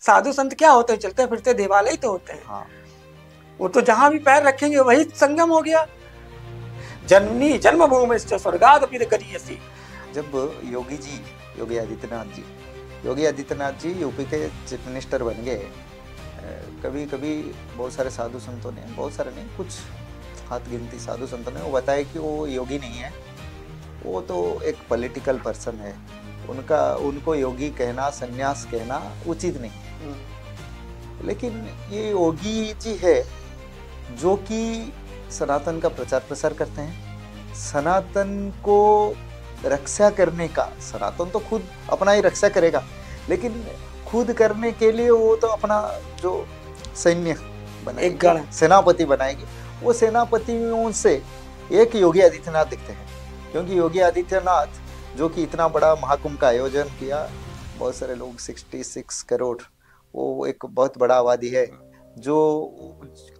साधु संत क्या होते हैं, चलते फिरते देवालय ही तो होते हैं। हाँ। वो तो जहां भी पैर रखेंगे वही संगम हो गया। जननी जन्मभूमि स्वर्गादपि गरीयसी। जब योगी आदित्यनाथ जी यूपी के चीफ मिनिस्टर बन गए, कभी कभी बहुत सारे साधु संतों ने, बहुत सारे नहीं, कुछ हाथ गिनती साधु संतों ने वो बताया कि वो योगी नहीं है, वो तो एक पॉलिटिकल पर्सन है, उनको योगी कहना, सन्यास कहना उचित नहीं। लेकिन ये योगी जी है जो कि सनातन का प्रचार प्रसार करते हैं, सनातन को रक्षा करने का, सनातन तो खुद अपना ही रक्षा करेगा, लेकिन खुद करने के लिए वो तो अपना जो सैन्य एक गण सेनापति बनाएगी। वो सेनापतियों से एक योगी आदित्यनाथ दिखते हैं, क्योंकि योगी आदित्यनाथ जो कि इतना बड़ा महाकुंभ का आयोजन किया, बहुत सारे लोग 66 करोड़, वो एक बहुत बड़ा आबादी है, जो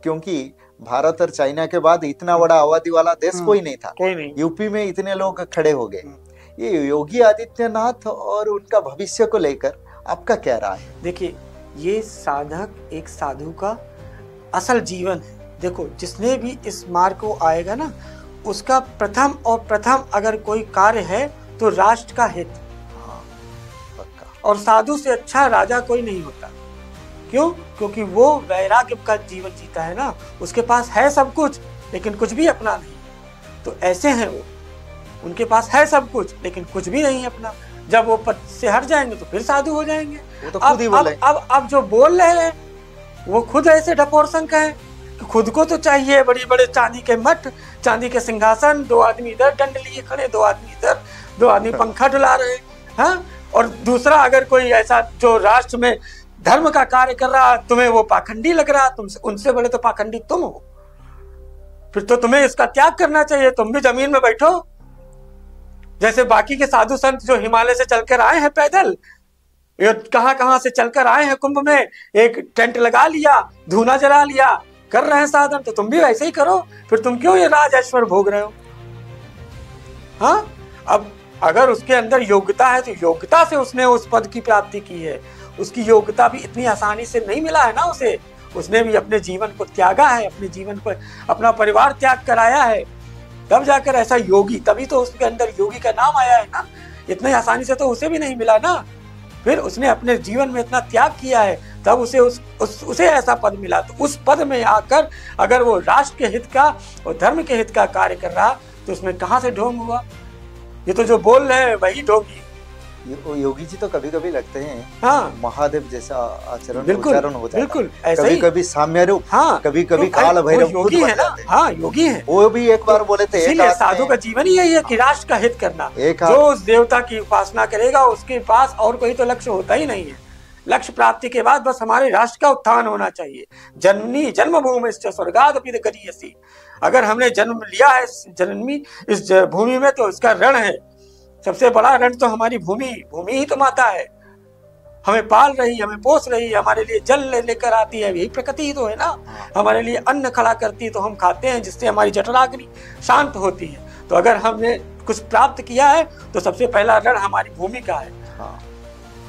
क्योंकि भारत और चाइना के बाद इतना बड़ा आबादी वाला देश कोई नहीं था, कोई नहीं। यूपी में इतने लोग खड़े हो गए। ये योगी आदित्यनाथ और उनका भविष्य को लेकर आपका क्या राय है? देखिए, ये साधक, एक साधु का असल जीवन है। देखो, जिसने भी इस मार्ग को आएगा ना, उसका प्रथम अगर कोई कार्य है तो राष्ट्र का हित। हाँ, पक्का। और साधु से अच्छा राजा कोई नहीं होता। क्यों? क्योंकि वो वैराग्य का जीवन जीता है ना, उसके पास है सब कुछ लेकिन कुछ भी अपना नहीं। तो ऐसे हैं वो, उनके पास है सब कुछ लेकिन कुछ भी नहीं अपना। जब वो पद से हट जाएंगे तो फिर साधु हो जाएंगे। वो तो खुद ही बोले। अब जो बोल रहे हैं वो खुद ऐसे ढपोर संख है कि खुद को तो चाहिए बड़ी बड़े चांदी के मठ, चांदी के सिंहासन, 2 आदमी इधर डंड लिए खड़े, 2 आदमी इधर, 2 आदमी पंखा डुला रहे हैं। हाँ? और दूसरा अगर कोई ऐसा जो राष्ट्र में धर्म का कार्य कर रहा, तुम्हें वो पाखंडी लग रहा, तुमसे उनसे बड़े तो पाखंडी तुम हो, फिर तो तुम्हें इसका त्याग करना चाहिए। तुम भी जमीन में बैठो, जैसे बाकी के साधु संत जो हिमालय से चलकर आए हैं पैदल, कहां से चलकर आए हैं कुंभ में, एक टेंट लगा लिया, धूना जला लिया, कर रहे हैं साधन, तो तुम भी वैसे ही करो। फिर तुम क्यों ये राज ऐश्वर्य भोग रहे हो? हाँ, अब अगर उसके अंदर योग्यता है तो योग्यता से उसने उस पद की प्राप्ति की है। उसकी योग्यता भी इतनी आसानी से नहीं मिला है ना उसे, उसने भी अपने जीवन को त्यागा है, अपने जीवन को, अपना परिवार त्याग कराया है, तब जाकर ऐसा योगी, तभी तो उसके अंदर योगी का नाम आया है ना। इतनी आसानी से तो उसे भी नहीं मिला ना, फिर उसने अपने जीवन में इतना त्याग किया है, तब उसे उसे ऐसा पद मिला। तो उस पद में आकर अगर वो राष्ट्र के हित का और धर्म के हित का कार्य कर रहा, तो उसमें कहाँ से ढोंग हुआ? ये तो जो बोल रहे हैं वही ढोंगी। योगी जी तो कभी कभी लगते हैं, हाँ, महादेव जैसा आचरण, बिल्कुल होता है, बिल्कुल कभी कभी साम्य रूप, हाँ, कभी कभी काल भैरव योगी है ना। हाँ, योगी है। वो भी एक बार बोले थे, इसीलिए साधु का जीवन ही यही है कि राष्ट्र का हित करना। जो उस देवता की उपासना करेगा उसके पास और कोई तो लक्ष्य होता ही नहीं है। लक्ष्य प्राप्ति के बाद बस हमारे राष्ट्र का उत्थान होना चाहिए। जननी जन्मभूमि स्वर्गादपि गरीयसी। अगर हमने जन्म लिया है जन्मी इस भूमि में, तो इसका ऋण है। सबसे बड़ा ऋण तो हमारी भूमि ही तो माता है। हमें पाल रही, हमें पोस रही, हमारे लिए जल लेकर आती है, यही प्रकृति ही तो है ना। हमारे लिए अन्न खड़ा करती है तो हम खाते हैं, जिससे हमारी जठराग्नि शांत होती है। तो अगर हमने कुछ प्राप्त किया है तो सबसे पहला ऋण हमारी भूमि का है।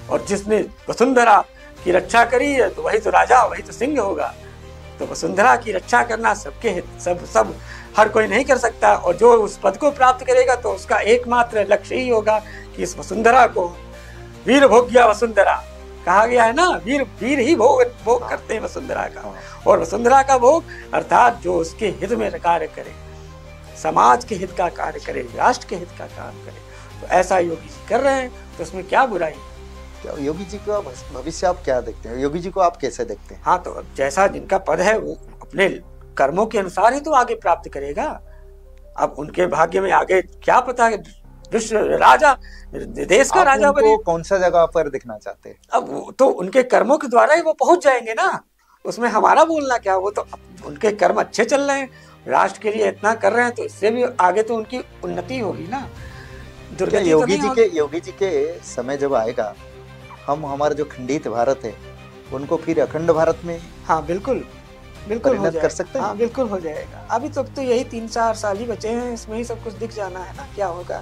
और जिसने वसुंधरा की रक्षा करी है तो वही तो राजा, वही तो सिंह होगा। तो वसुंधरा की रक्षा करना सबके हित, सब हर कोई नहीं कर सकता। और जो उस पद को प्राप्त करेगा तो उसका एकमात्र लक्ष्य ही होगा कि इस वसुंधरा को, वीर भोग्या वसुंधरा कहा गया है ना, वीर ही भोग करते हैं वसुंधरा का। और वसुंधरा का भोग अर्थात जो उसके हित में कार्य करे, समाज के हित का कार्य करे, राष्ट्र के हित का कार्य करे, तो ऐसा योगी जी कर रहे हैं। तो उसमें क्या बुराई? योगी जी का भविष्य आप क्या देखते हैं? योगी जी को आप कैसे देखते हैं? हाँ, तो जैसा जिनका पद है वो अपने कर्मों के अनुसार ही तो आगे प्राप्त करेगा। अब उनके भाग्य में आगे क्या पता है, विश्व राजा, देश का राजा बने। कौन सा जगह पर दिखना चाहते हैं? अब तो उनके कर्मों के द्वारा ही वो पहुंच जाएंगे ना, उसमें हमारा बोलना क्या। वो तो उनके कर्म अच्छे चल रहे हैं, राष्ट्र के लिए इतना कर रहे हैं, तो इससे भी आगे तो उनकी उन्नति होगी ना। योगी जी के समय जब आएगा, हम हमारा जो खंडित भारत है उनको फिर अखंड भारत में, हाँ बिल्कुल कर सकते हैं। हाँ बिल्कुल हो जाएगा। अभी तक तो यही 3-4 साल ही बचे हैं, इसमें ही सब कुछ दिख जाना है ना क्या होगा।